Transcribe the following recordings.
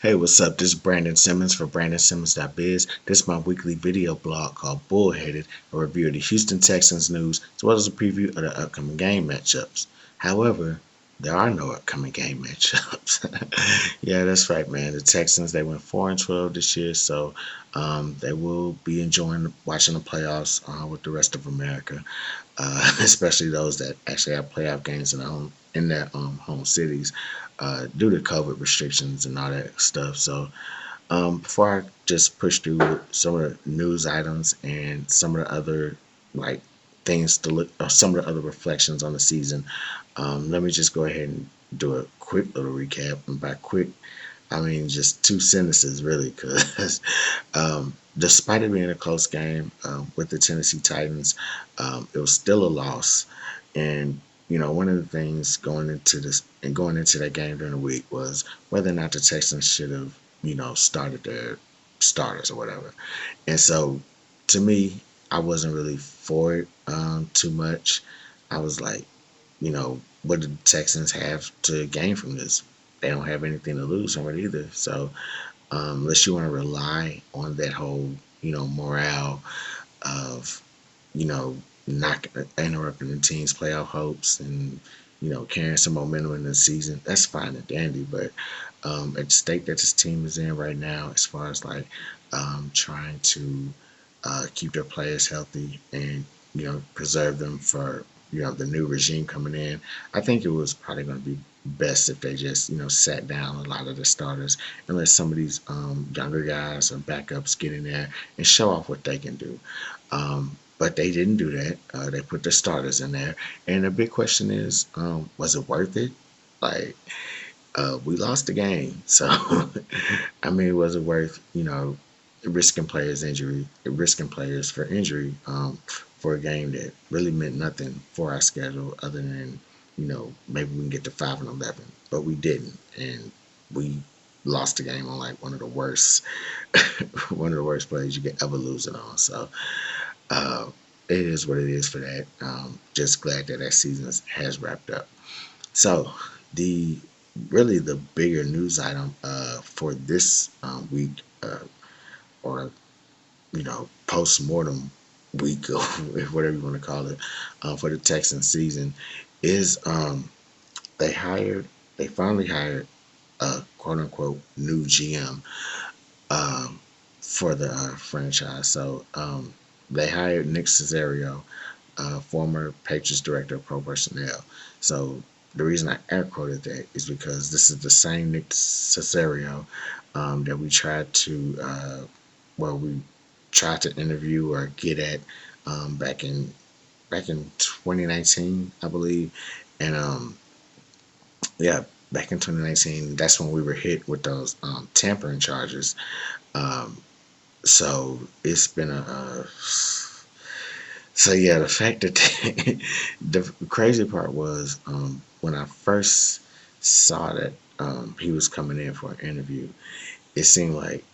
Hey, what's up? This is Brandon Simmons for BrandonSimmons.biz. This is my weekly video blog called Bullheaded, a review of the Houston Texans news, as well as a preview of the upcoming game matchups. However, there are no upcoming game matchups. Yeah, that's right, man. The Texans, they went 4-12 this year, so they will be enjoying watching the playoffs with the rest of America, especially those that actually have playoff games in their home cities due to COVID restrictions and all that stuff. So before I just push through some of the news items and some of the other like things to look, or some of the other reflections on the season, let me just go ahead and do a quick little recap. And by quick, I mean just two sentences, really, because despite it being a close game with the Tennessee Titans, it was still a loss. And one of the things going into this and going into that game during the week was whether or not the Texans should have, started their starters or whatever. And so, to me, I wasn't really for it too much. I was like, what do the Texans have to gain from this? They don't have anything to lose from it either. So, unless you want to rely on that whole, morale of, you know, not interrupting the team's playoff hopes and, carrying some momentum in the season, that's fine and dandy. But at the state that this team is in right now, as far as like trying to keep their players healthy and, preserve them for, the new regime coming in, I think it was probably going to be best if they just, sat down a lot of the starters and let some of these younger guys or backups get in there and show off what they can do. But they didn't do that. They put their starters in there. And the big question is, was it worth it? Like, we lost the game. So, I mean, was it worth, risking players for injury for a game that really meant nothing for our schedule other than, maybe we can get to 5-11, but we didn't. And we lost the game on like one of the worst, one of the worst plays you could ever lose it on. So, uh, it is what it is for that. Just glad that that season has wrapped up. So the really the bigger news item for this week, or post mortem week, or whatever you want to call it, for the Texans season, is they finally hired a quote unquote new GM for the franchise. So they hired Nick Caserio, former Patriots director of pro personnel. So the reason I air quoted that is because this is the same Nick Caserio that we tried to, we tried to interview or get at back in 2019, I believe, and yeah, back in 2019, that's when we were hit with those tampering charges. Um, so it's been so yeah, the fact that the crazy part was when I first saw that he was coming in for an interview, it seemed like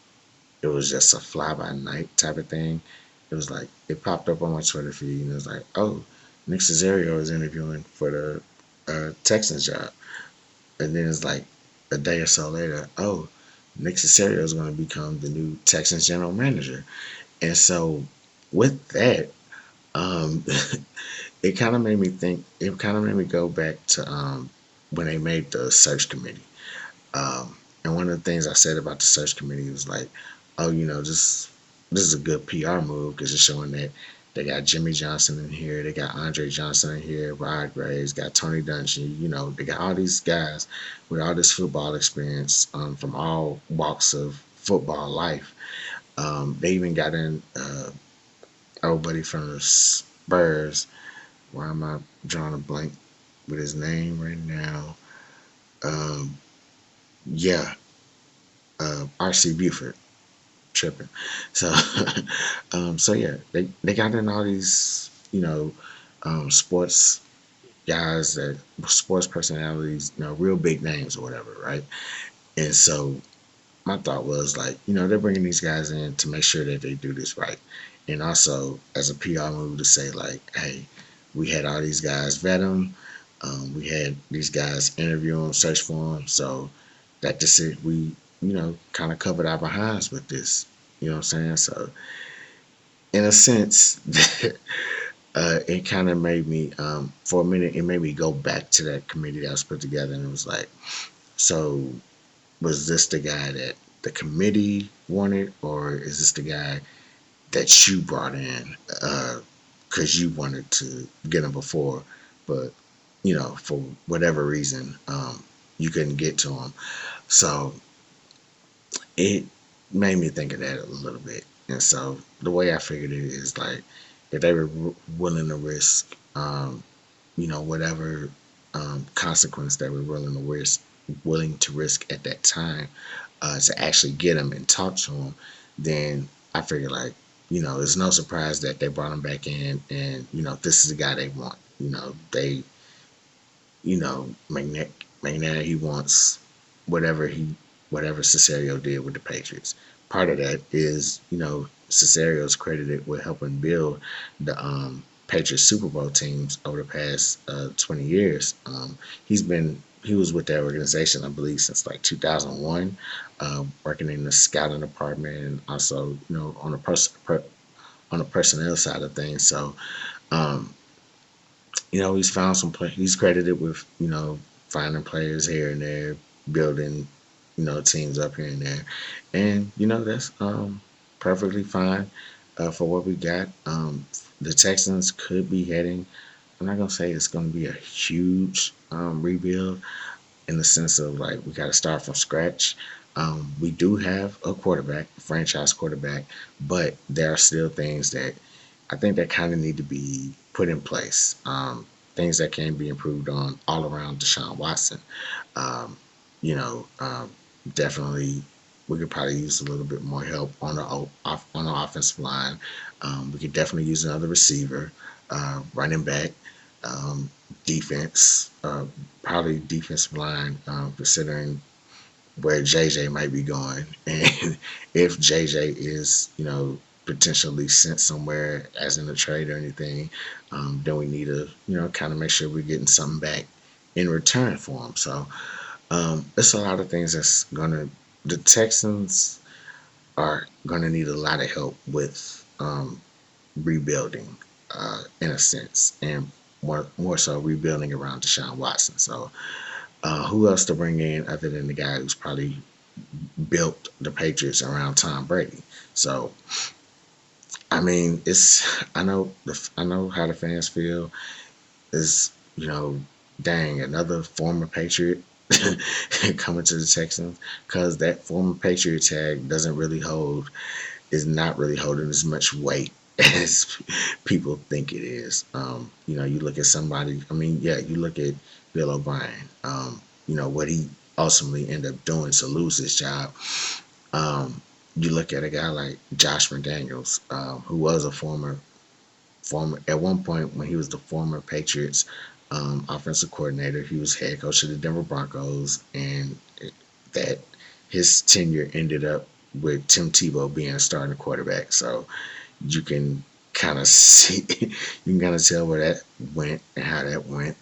it was just a fly by night type of thing. It was like it popped up on my Twitter feed and it was like, oh, Nick Caserio is interviewing for the Texans job, and then it's like a day or so later, oh, Nick Caserio is going to become the new Texans general manager, and so with that, um, it kind of made me think. It kind of made me go back to when they made the search committee. And one of the things I said about the search committee was like, oh, this is a good PR move because it's showing that they got Jimmy Johnson in here, they got Andre Johnson in here, Rod Graves, got Tony Dungy. They got all these guys with all this football experience from all walks of football life. They even got in our buddy from the Spurs. Why am I drawing a blank with his name right now? Um, yeah, RC Buford, tripping. So, so yeah, they got in all these, sports guys, that sports personalities, real big names or whatever, right? And so my thought was like, they're bringing these guys in to make sure that they do this right, and also as a PR move to say like, hey, we had all these guys vet them, we had these guys interview them, search for them, so that just it, we kind of covered our behinds with this. You know what I'm saying? So, in a sense, it kind of made me, for a minute, it made me go back to that committee that was put together, and it was like, so was this the guy that the committee wanted, or is this the guy that you brought in because you wanted to get him before, but for whatever reason, you couldn't get to him. So it made me think of that a little bit. And so the way I figured it is like if they were willing to risk, whatever consequence they were willing to risk at that time to actually get him and talk to him, then I figured like, it's no surprise that they brought him back in, and this is the guy they want. McNair, he wants whatever Caserio did with the Patriots. Part of that is, Cesario's credited with helping build the Patriots Super Bowl teams over the past 20 years. He was with that organization, I believe, since like 2001, working in the scouting department and also, on the personnel side of things. So, um, he's found some play. He's credited with finding players here and there, building teams up here and there, and that's perfectly fine for what we got. The Texans could be heading. I'm not gonna say it's gonna be a huge rebuild in the sense of like we got to start from scratch. We do have a quarterback, a franchise quarterback, but there are still things that I think that kind of need to be put in place. Things that can be improved on all around Deshaun Watson. Um, you know, um, Definitely we could probably use a little bit more help on the offensive line. We could definitely use another receiver, running back, um, defense, probably defensive line, considering where JJ might be going, and if JJ is, potentially sent somewhere as in a trade or anything, then we need to, kind of make sure we're getting something back in return for him. So it's a lot of things the Texans are gonna need a lot of help with rebuilding, in a sense, and more so rebuilding around Deshaun Watson. So who else to bring in other than the guy who's probably built the Patriots around Tom Brady? So I mean, I know how the fans feel. Is dang, another former Patriot coming to the Texans, because that former Patriot tag is not really holding as much weight as people think it is. You look at somebody. I mean, yeah, you look at Bill O'Brien. What he ultimately ended up doing to lose his job. Um, you look at a guy like Josh McDaniels, who was a former at one point when he was the former Patriots offensive coordinator. He was head coach of the Denver Broncos, and that his tenure ended up with Tim Tebow being a starting quarterback. So you can kind of see, you can kind of tell where that went and how that went.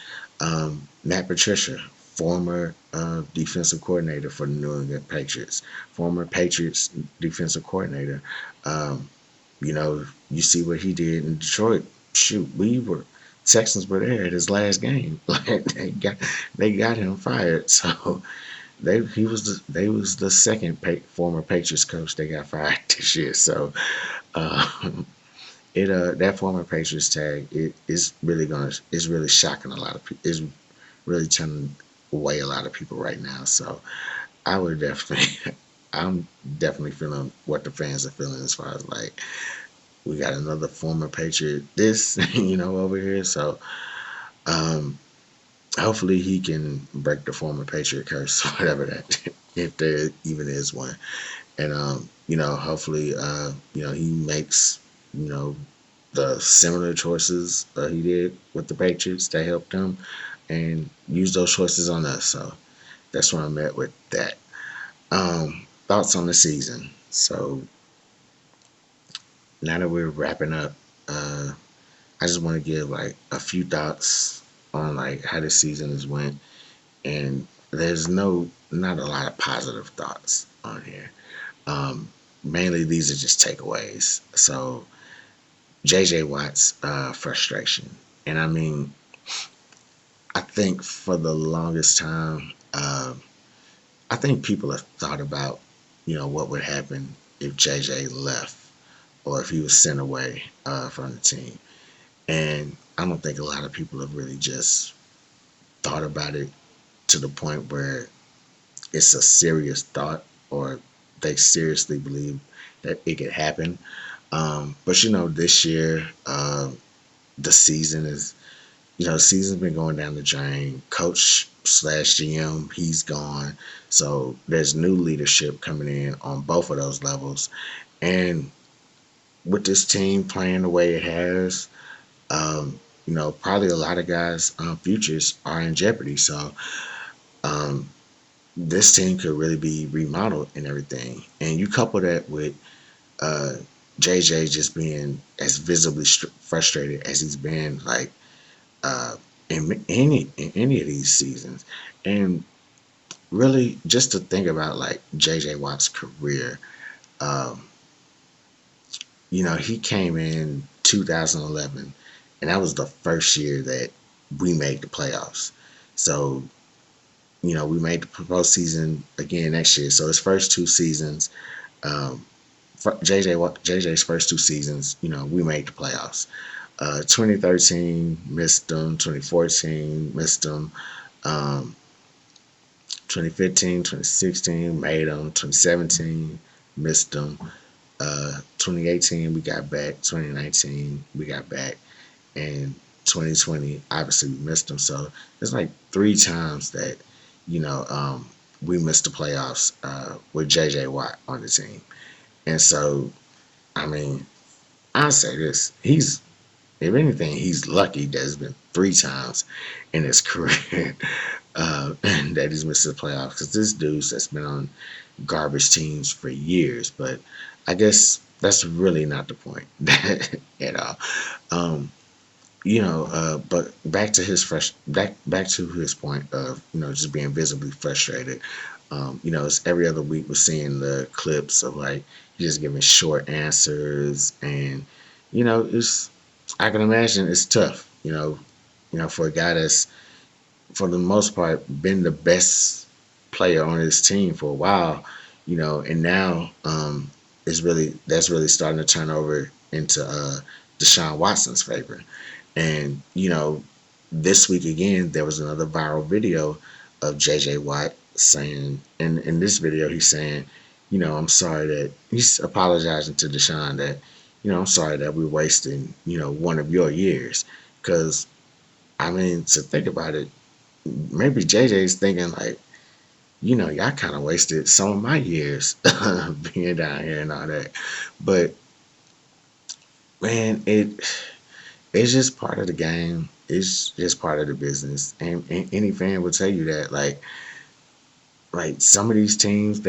Matt Patricia, former defensive coordinator for the New England Patriots, former Patriots defensive coordinator. Um, you see what he did in Detroit. Shoot, Texans were there at his last game. Like they got him fired. So they was the second former Patriots coach they got fired this year. So um, it that former Patriots tag it's really shocking a lot of people. It's really turning away a lot of people right now. So I would definitely I'm definitely feeling what the fans are feeling as far as like we got another former Patriot this over here. So um hopefully he can break the former Patriot curse, whatever that if there even is one. And hopefully he makes you know the similar choices he did with the Patriots that helped him, and use those choices on us. So that's where I'm at with that. Thoughts on the season. So now that we're wrapping up, I just want to give like a few thoughts on like how the season has went, and there's not a lot of positive thoughts on here. Um, Mainly these are just takeaways. So JJ Watt's frustration, and I mean, I think for the longest time, I think people have thought about, what would happen if JJ left or if he was sent away from the team. And I don't think a lot of people have really just thought about it to the point where it's a serious thought or they seriously believe that it could happen. But this year, the season is, the season's been going down the drain. Coach slash GM, he's gone. So there's new leadership coming in on both of those levels. And with this team playing the way it has, probably a lot of guys' futures are in jeopardy. So um, this team could really be remodeled and everything. And you couple that with uh, JJ just being as visibly frustrated as he's been, like uh, in any of these seasons, and really just to think about like JJ Watt's career. Um, he came in 2011, and that was the first year that we made the playoffs. So we made the postseason again next year. So his first two seasons, um, JJ's first two seasons, we made the playoffs. 2013 missed them. 2014 missed them. Um, 2015, 2016 made them. 2017 missed them. 2018 we got back. 2019 we got back, and 2020 obviously we missed them. So it's like three times that we missed the playoffs with JJ Watt on the team. And so I mean, I'll say this: he's, if anything, he's lucky that it's been three times in his career that he's missed the playoffs. Because this dude's that's been on garbage teams for years. But I guess that's really not the point at all. Um, but back to his point of just being visibly frustrated. It's every other week we're seeing the clips of like he's just giving short answers, and it's, I can imagine it's tough. For a guy that's for the most part been the best player on his team for a while, and now is really that's really starting to turn over into Deshaun Watson's favor. And this week again there was another viral video of JJ Watt saying, in this video he's saying, I'm sorry that he's apologizing to Deshaun that, I'm sorry that we're wasting, one of your years. Because I mean, to think about it, maybe JJ's thinking like, y'all kind of wasted some of my years being down here and all that. But man, it's just part of the game. It's just part of the business, and any fan will tell you that. Like some of these teams,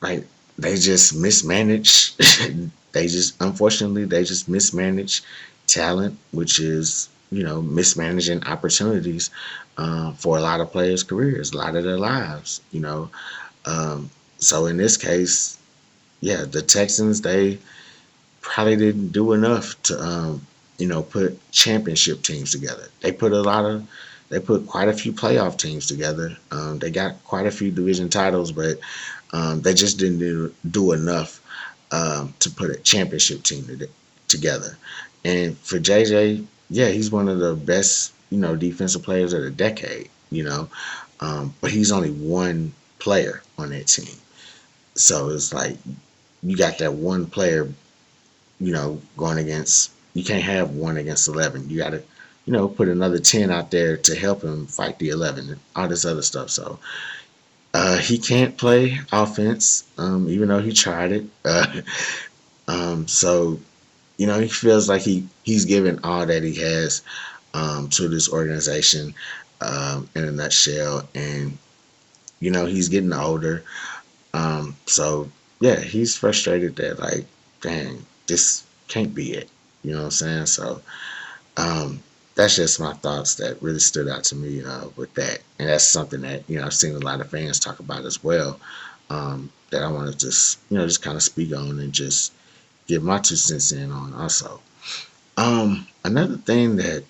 like they just mismanage. They just unfortunately they just mismanage talent, which is mismanaging opportunities for a lot of players' careers, a lot of their lives. So in this case, yeah, the Texans, they probably didn't do enough to put championship teams together. They put quite a few playoff teams together. They got quite a few division titles, but they just didn't do enough to put a championship team together. And for JJ, yeah, he's one of the best defensive players of the decade. But he's only one player on that team, so it's like you got that one player going against, you can't have one against 11. You got to, put another 10 out there to help him fight the 11 and all this other stuff. So he can't play offense, even though he tried it. So, he feels like he's given all that he has to this organization in a nutshell. And, he's getting older. So, yeah, he's frustrated that, like, dang, this can't be it. You know what I'm saying? So, um, that's just my thoughts that really stood out to me with that, and that's something that I've seen a lot of fans talk about as well. That I want to just just kind of speak on and just give my 2 cents in on also. Another thing that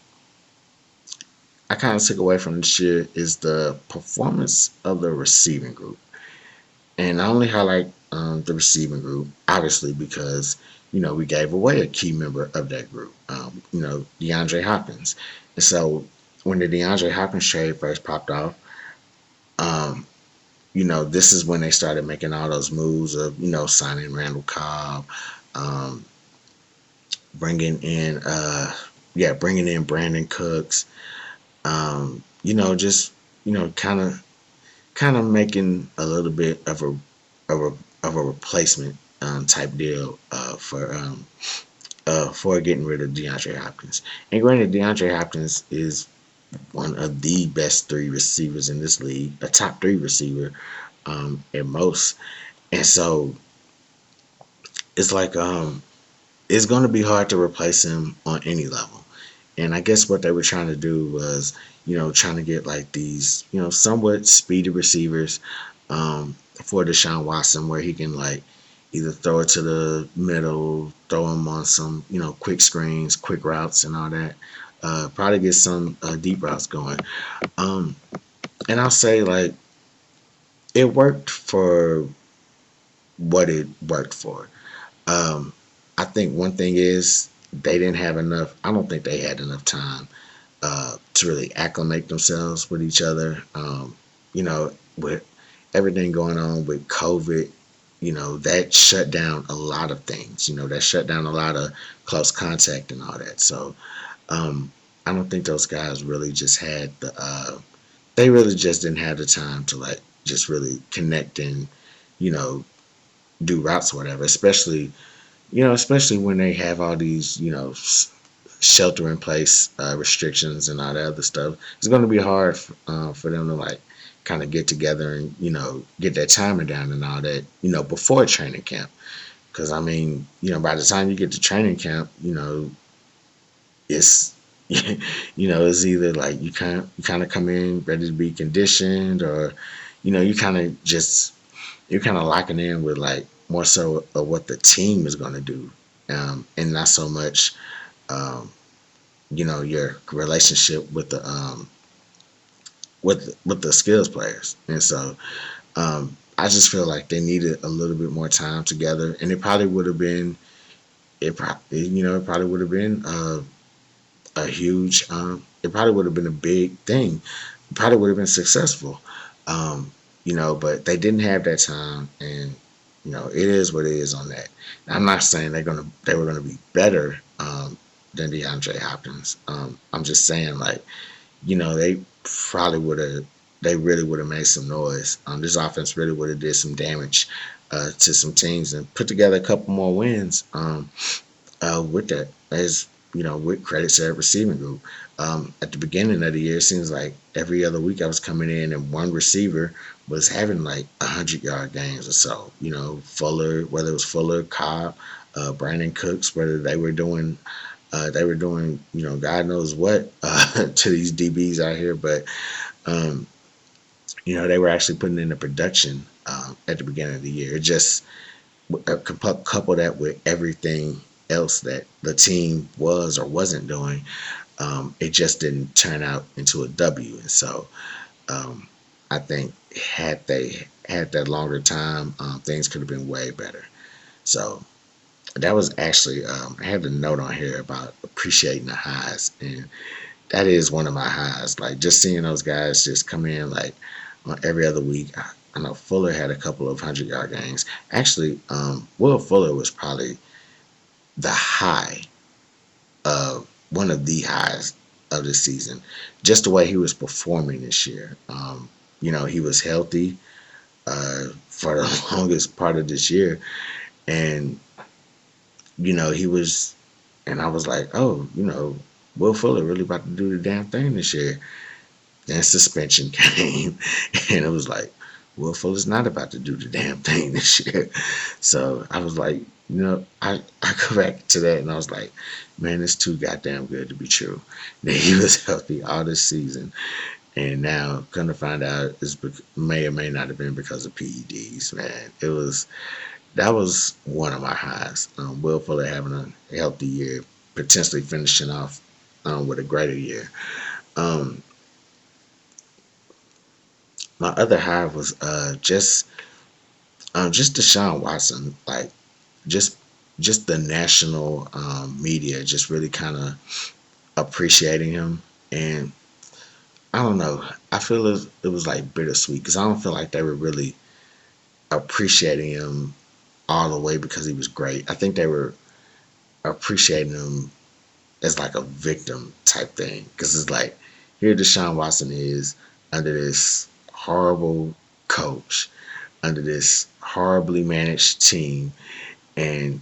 I kind of took away from this year is the performance of the receiving group. And I only highlight the receiving group, obviously, because, we gave away a key member of that group, DeAndre Hopkins. And so when the DeAndre Hopkins trade first popped off, um, this is when they started making all those moves of, signing Randall Cobb, um, bringing in, bringing in Brandon Cooks, just, kind of making a little bit of a of a replacement type deal for getting rid of DeAndre Hopkins. And granted, DeAndre Hopkins is one of the best three receivers in this league, a top three receiver at most. And so it's like it's going to be hard to replace him on any level. And I guess what they were trying to do was, trying to get like these, somewhat speedy receivers for Deshaun Watson, where he can like either throw it to the middle, throw him on some, quick screens, quick routes, and all that. Probably get some deep routes going. Um, and I'll say like it worked for what it worked for. Um, I think one thing is they didn't have enough. I don't think they had enough time to really acclimate themselves with each other. With everything going on with COVID, that shut down a lot of things. That shut down a lot of close contact and all that. So um, I don't think those guys really just had they really just didn't have the time to like just really connect and, you know, do routes or whatever, especially when they have all these, shelter in place restrictions and all that other stuff. It's going to be hard for them to like kind of get together and get that timing down and all that before training camp. Because I mean, by the time you get to training camp, it's it's either like you kind of come in ready to be conditioned, or you kind of just you're kind of locking in with like more so of what the team is going to do, and not so much um, your relationship with the skills players. And so I just feel like they needed a little bit more time together, and it probably would have been it probably would have been a huge it probably would have been a big thing. It probably would have been successful. Um, but they didn't have that time, and it is what it is on that. I'm not saying they were gonna be better than DeAndre Hopkins. I'm just saying like they probably would have they really would have made some noise. This offense really would have did some damage to some teams and put together a couple more wins with that, as with credit to that receiving group. At the beginning of the year, it seems like every other week I was coming in and one receiver was having like 100-yard games or so. Fuller, whether it was Fuller, Cobb, Brandon Cooks, whether they were doing God knows what to these DBs out here, but um, they were actually putting in the production at the beginning of the year. It just couple that with everything else that the team was or wasn't doing, it just didn't turn out into a W. And so um, I think had they had that longer time, things could have been way better. So that was actually I had a note on here about appreciating the highs, and that is one of my highs. Like just seeing those guys just come in like on every other week. I know Fuller had a couple of 100-yard games. Actually, Will Fuller was probably the high of one of the highs of the season. Just the way he was performing this year. He was healthy for the longest part of this year, and he was, and I was like, oh, Will Fuller really about to do the damn thing this year. Then suspension came, and it was like, Will Fuller's not about to do the damn thing this year. So I was like, I go back to that and I was like, man, it's too goddamn good to be true. That he was healthy all this season, and now come to find out, may or may not have been because of PEDs. Man, that was one of my highs. Will Fuller having a healthy year, potentially finishing off with a greater year. Um, my other high was just Deshaun Watson, like just just the national media just really kind of appreciating him, and I don't know. I feel it was like bittersweet because I don't feel like they were really appreciating him all the way because he was great. I think they were appreciating him as like a victim type thing because it's like here Deshaun Watson is under this horrible coach, under this horribly managed team, and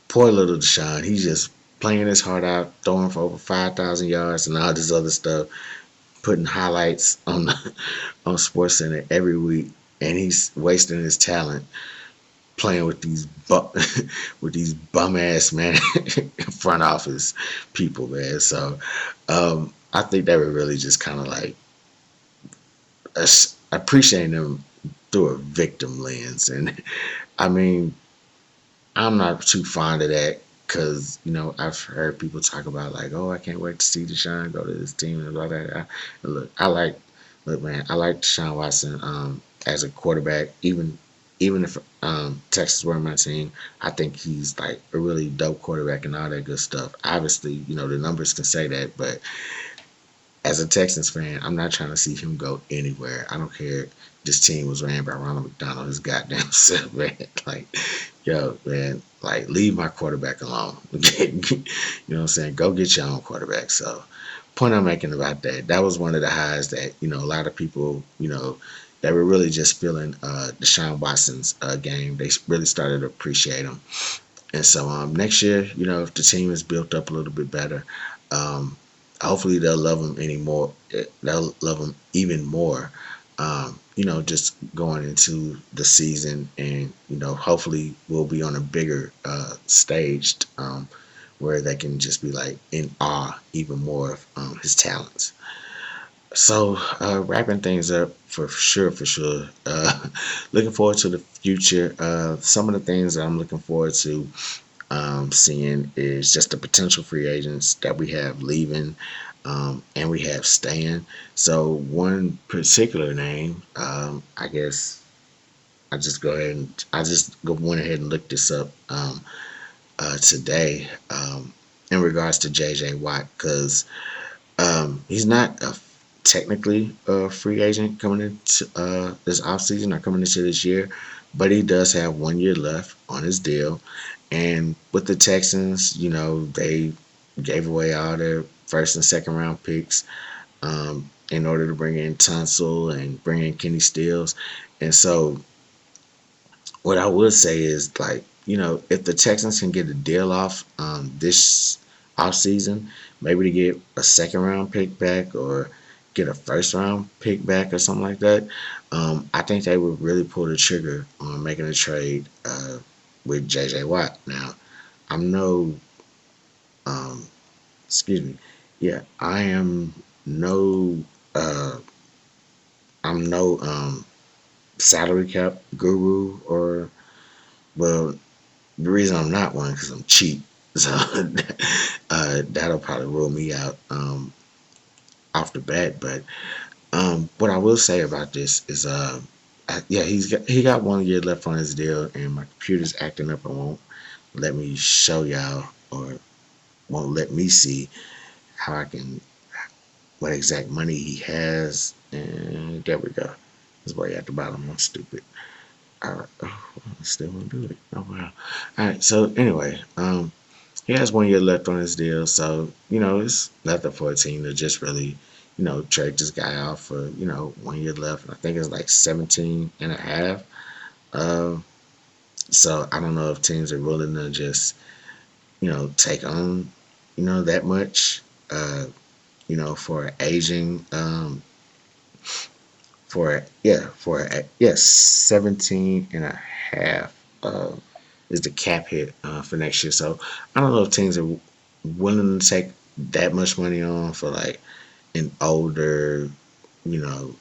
poor little Deshaun, he's just playing his heart out, throwing for over 5,000 yards and all this other stuff, putting highlights on on SportsCenter every week, and he's wasting his talent playing with these with these bum ass man front office people, man. So I think they were really just kind of like appreciating them through a victim lens, and I mean I'm not too fond of that because I've heard people talk about like, oh, I can't wait to see Deshaun go to this team and all that. Look, man, I like Deshaun Watson as a quarterback. Even if Texas were my team, I think he's like a really dope quarterback and all that good stuff. Obviously, the numbers can say that, but as a Texans fan, I'm not trying to see him go anywhere. I don't care. This team was ran by Ronald McDonald, his goddamn self, man. Like, yo, man, like, leave my quarterback alone. You know what I'm saying? Go get your own quarterback. So, point I'm making about that, that was one of the highs that, a lot of people, that were really just feeling Deshaun Watson's game. They really started to appreciate him. And so next year, if the team is built up a little bit better, um, hopefully they'll love him anymore. They'll love him even more. Just going into the season, and hopefully we'll be on a bigger stage where they can just be like in awe even more of his talents. So wrapping things up for sure. Looking forward to the future. Some of the things that I'm looking forward to seeing is just the potential free agents that we have leaving and we have staying. So one particular name, I guess I just went ahead and looked this up today in regards to JJ Watt because he's not technically a free agent coming into this offseason or coming into this year, but he does have 1 year left on his deal. And with the Texans, they gave away all their first and second round picks in order to bring in Tunsil and bring in Kenny Stills. And so, what I would say is, like, if the Texans can get a deal off this offseason, maybe to get a second round pick back or get a first round pick back or something like that, I think they would really pull the trigger on making a trade with JJ Watt. Now, I'm no, um, excuse me, yeah, no, uh, I'm no salary cap guru or, well, the reason I'm not one because I'm cheap. So that'll probably rule me out off the bat. But what I will say about this is, yeah, he got 1 year left on his deal, and my computer's acting up and won't let me show y'all or won't let me see how I can what exact money he has. And there we go. It's way at the bottom. I'm stupid. All right. Oh, I still won't do it. Oh wow. All right. So anyway, he has 1 year left on his deal, so it's nothing for a team to just really, trade this guy off for 1 year left. I think it's like 17 and a half. Um, so I don't know if teams are willing to just take on that much, for an aging yes, 17 and a half is the cap hit for next year. So I don't know if teams are willing to take that much money on for like an older, you know,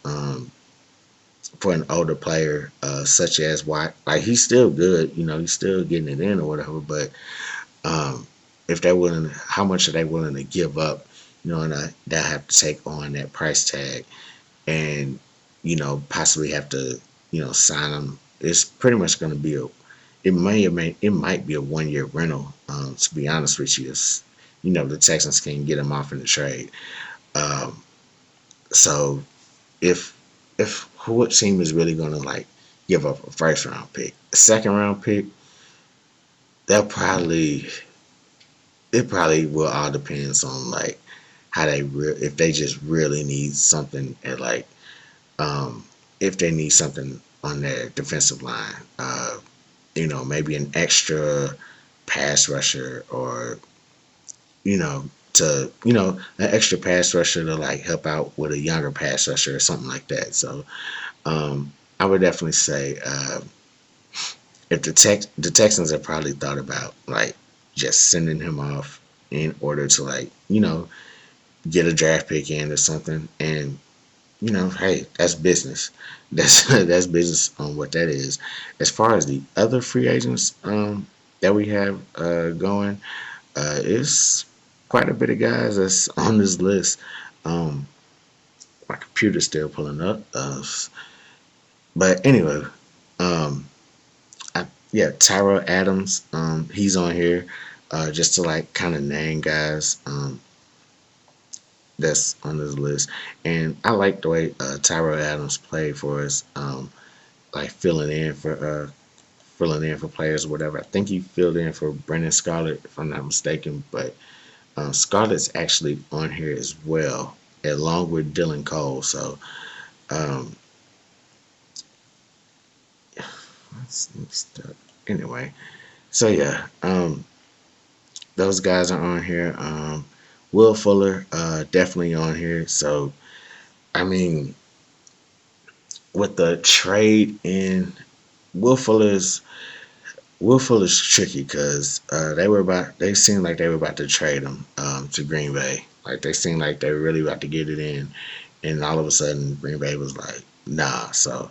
for an older player, such as Watt. Like he's still good, he's still getting it in or whatever. But um, if they're willing, how much are they willing to give up? And that have to take on that price tag, and possibly have to sign them. It's pretty much going to be it might be a 1 year rental. To be honest with you, the Texans can get him off in the trade. Um, so if what team is really going to like give up a first round pick, a second round pick, they'll probably it probably will all depends on like how if they just really need something at like um if they need something on their defensive line, maybe an extra pass rusher, or an extra pass rusher to like help out with a younger pass rusher or something like that. So I would definitely say if the Texans have probably thought about like just sending him off in order to like get a draft pick in or something, and hey, that's business. That's business on what that is. As far as the other free agents that we have going, it's quite a bit of guys that's on this list. Um, my computer's still pulling up, but anyway, um, yeah, Tyrell Adams, he's on here just to like kind of name guys that's on this list, and I like the way Tyrell Adams played for us, like filling in for players or whatever. I think he filled in for Brendan Scarlett, if I'm not mistaken, but Scarlett's actually on here as well, along with Dylan Cole. So um, anyway, so yeah, those guys are on here. Will Fuller, definitely on here. So I mean, with the trade in Will Fuller's Will Fuller's tricky because they seemed like they were about to trade him to Green Bay. Like they seemed like they were really about to get it in, and all of a sudden Green Bay was like, nah. So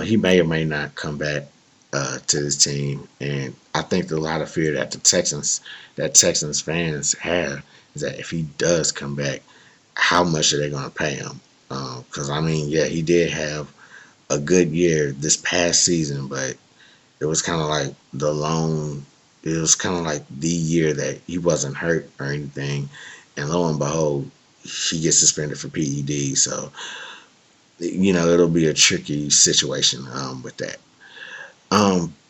he may or may not come back to this team, and I think a lot of fear that Texans fans have is that if he does come back, how much are they going to pay him? Because I mean, yeah, he did have a good year this past season, but it was kind of like it was kind of like the year that he wasn't hurt or anything, and lo and behold, he gets suspended for PED. So it'll be a tricky situation with that.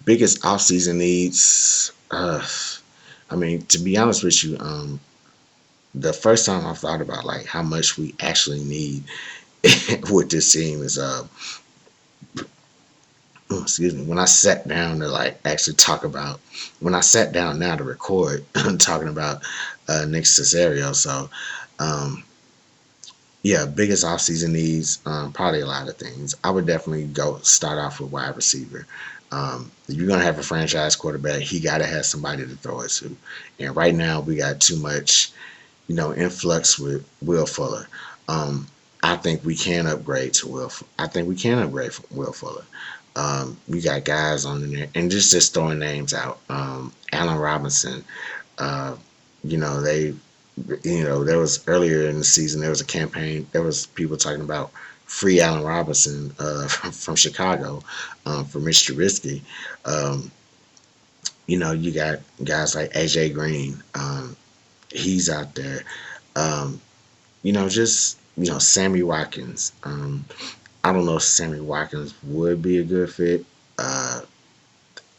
Biggest offseason needs. I mean, to be honest with you, the first time I thought about like how much we actually need with this team is excuse me, when I sat down to like actually talk about when I sat down now to record talking about Nick Caserio. So um yeah, biggest offseason needs, probably a lot of things. I would definitely go start off with wide receiver. If you're gonna have a franchise quarterback, he gotta have somebody to throw it to. And right now we got too much, influx with Will Fuller. Um, I think we can upgrade to Will. I think we can upgrade from Will Fuller. We got guys on there, and just throwing names out. Allen Robinson. Uh, they, there was earlier in the season there was a campaign. There was people talking about free Allen Robinson from Chicago for Mitch Trubisky. Um, you got guys like AJ Green. He's out there. Um, just Sammy Watkins. I don't know if Sammy Watkins would be a good fit. Uh,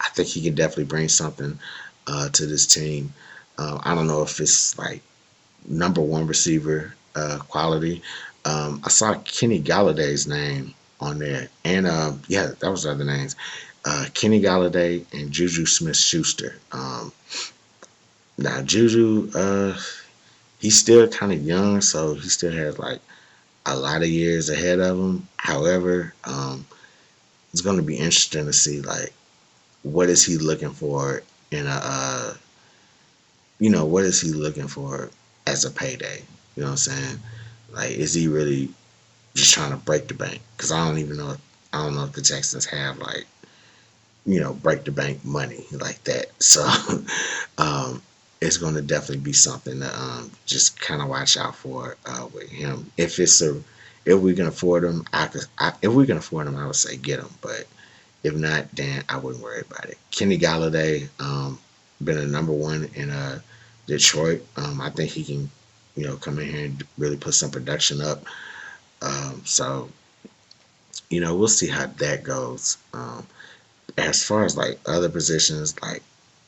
I think he can definitely bring something to this team. I don't know if it's like number one receiver quality. I saw Kenny Galladay's name on there, and yeah, that was the other names. Kenny Galladay and Juju Smith-Schuster. Now Juju, he's still kind of young, so he still has like a lot of years ahead of him. However, it's going to be interesting to see like what is he looking for in a what is he looking for as a payday? You know what I'm saying? Like, is he really just trying to break the bank? Because I don't even know. I don't know if the Texans have like break the bank money like that. So um, it's going to definitely be something to just kind of watch out for with him. If we can afford him, if we can afford him, I would say get him. But if not, then I wouldn't worry about it. Kenny Galladay, been a number one in Detroit. I think he can, come in here and really put some production up. So we'll see how that goes. As far as like other positions, like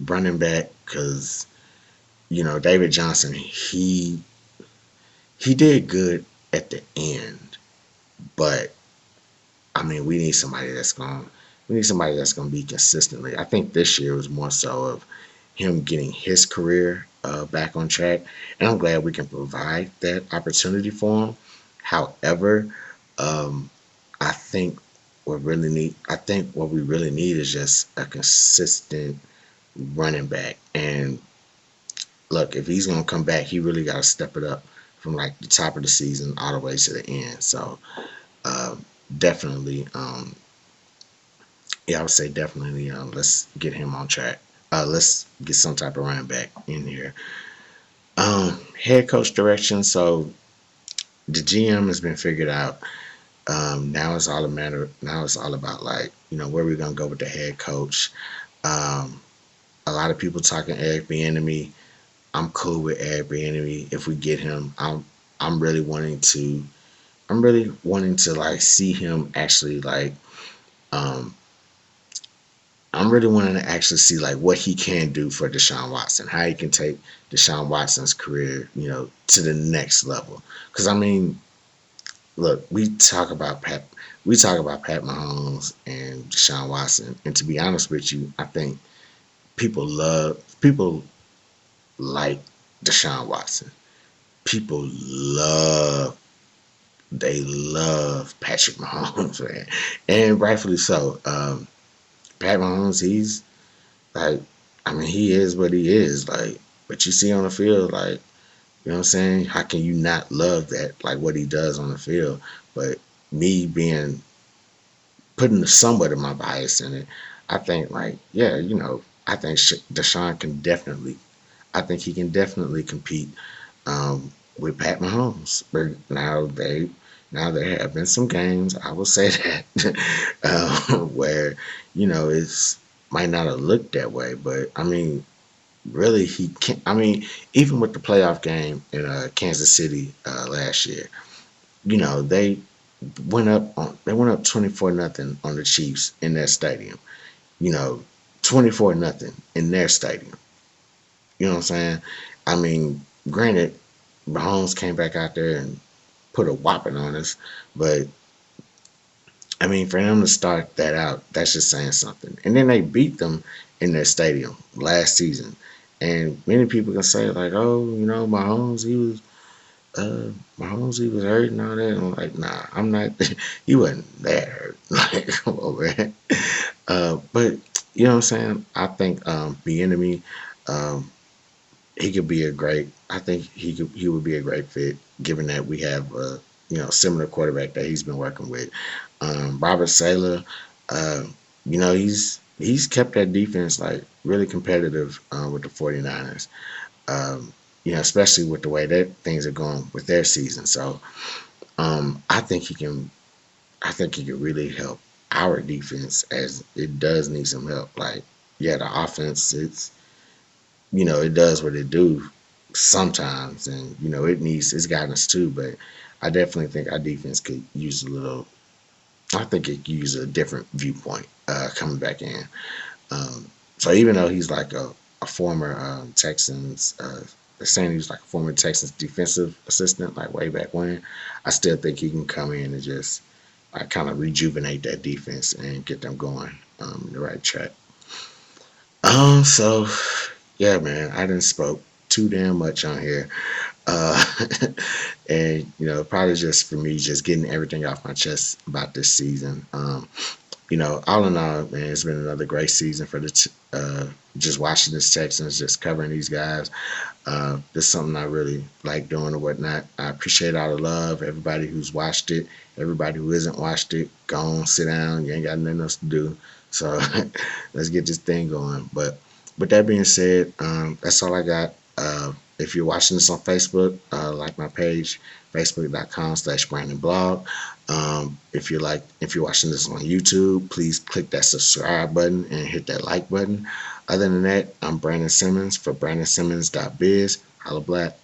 running back, because David Johnson, he did good at the end, but I mean, we need somebody that's gonna be consistently. I think this year was more so of him getting his career back on track, and I'm glad we can provide that opportunity for him. However, um, I think what we really need is just a consistent running back. And look, if he's gonna come back, he really got to step it up from like the top of the season all the way to the end. So uh, definitely, yeah, I would say definitely. Let's get him on track. Let's get some type of running back in here. Head coach direction. So the GM has been figured out. Now it's all a matter. Now it's all about like where we're gonna go with the head coach. Um, a lot of people talking Eric Bieniemy. I'm cool with Eric Bieniemy if we get him. I'm really wanting to. I'm really wanting to like see him actually like. Um, I'm really wanting to actually see like what he can do for Deshaun Watson, how he can take Deshaun Watson's career, to the next level. Because I mean, look, we talk about Pat Mahomes and Deshaun Watson, and to be honest with you, I think people like Deshaun Watson. People love Patrick Mahomes, man, and rightfully so. Pat Mahomes, he's like, I mean, he is what he is, like, what you see on the field, like, you know what I'm saying? How can you not love that, like what he does on the field? But me being putting somewhat of my bias in it, I think like, yeah, I think Deshaun can definitely, I think he can definitely compete with Pat Mahomes. But now there have been some games, I will say that, where it's might not have looked that way, but I mean, really, he can't. I mean, even with the playoff game in Kansas City last year, they went up 24-0 on the Chiefs in their stadium. You know, 24-0 in their stadium. You know what I'm saying? I mean, granted, Mahomes came back out there and put a whopping on us, but I mean, for him to start that out, that's just saying something. And then they beat them in their stadium last season. And many people can say like, oh, Mahomes, he was hurt and all that. And I'm like, nah, I'm not. He wasn't that hurt. Like, come on, man. But you know what I'm saying? I think Bieniemy, um, he could be a great. I think he would be a great fit, given that we have a similar quarterback that he's been working with. Robert Saleh, uh, he's kept that defense like really competitive with the 49ers. Especially with the way that things are going with their season. So I think he can. I think he can really help our defense as it does need some help. Like, yeah, the offense, it does what it do sometimes, and it's guidance too. But I definitely think our defense could use a little. I think it could use a different viewpoint coming back in. So even though he's like a former Texans, they're saying he's like a former Texans defensive assistant, like way back when. I still think he can come in and just like kind of rejuvenate that defense and get them going in the right track. So yeah, man, I didn't spoke too damn much on here. Uh, and probably just for me, just getting everything off my chest about this season. All in all, man, it's been another great season for just watching the Texans, just covering these guys. This is something I really like doing or whatnot. I appreciate all the love, everybody who's watched it, everybody who hasn't watched it. Go on, sit down. You ain't got nothing else to do. So let's get this thing going. But with that being said, that's all I got. If you're watching this on Facebook, like my page, facebook.com/BrandonBlog. If you're watching this on YouTube, please click that subscribe button and hit that like button. Other than that, I'm Brandon Simmons for BrandonSimmons.biz. Holla black.